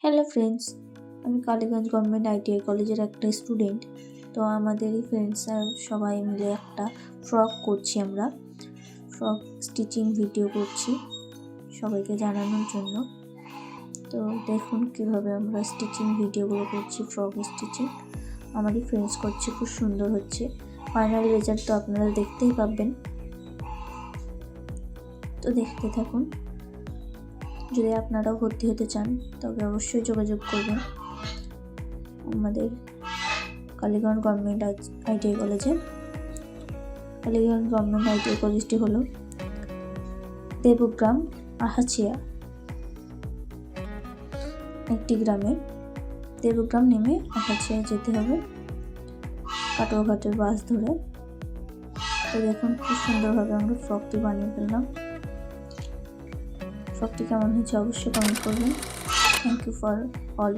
Hello friends, আমি Kaliganj government ITI কলেজের একটা স্টুডেন্ট। তো আমাদেরই ফ্রেন্ডসরা সবাই মিলে একটা ফ্রক করছি। আমরা ফ্রক স্টিচিং ভিডিও করছি সবাইকে জানানোর জন্য। তো দেখুন কিভাবে আমরা স্টিচিং ভিডিওগুলো করছি। ফ্রক স্টিচিং আমারই ফ্রেন্ডস করছে, খুব সুন্দর হচ্ছে। ফাইনাল রেজাল্ট তো আপনারা দেখতেই পাবেন, তো দেখতে থাকুন। যদি আপনারাও ভর্তি হতে চান তবে অবশ্যই যোগাযোগ করবেন আমাদের কালীগঞ্জ গভর্নমেন্ট আইটিআই কলেজে। কালীগঞ্জ গভর্নমেন্ট আইটিআই কলেজটি হলো দেবগ্রাম আহাচিয়া একটি গ্রামে। দেবগ্রাম নেমে আহাচিয়া যেতে হবে কাটোয়াঘাটের বাস ধরে। তো দেখুন খুব সুন্দরভাবে আমরা ফ্রকটি বানিয়ে ফেললাম। ফ্রকটি কেমন হয়েছে অবশ্যই কমেন্ট করবেন। Thank you for all.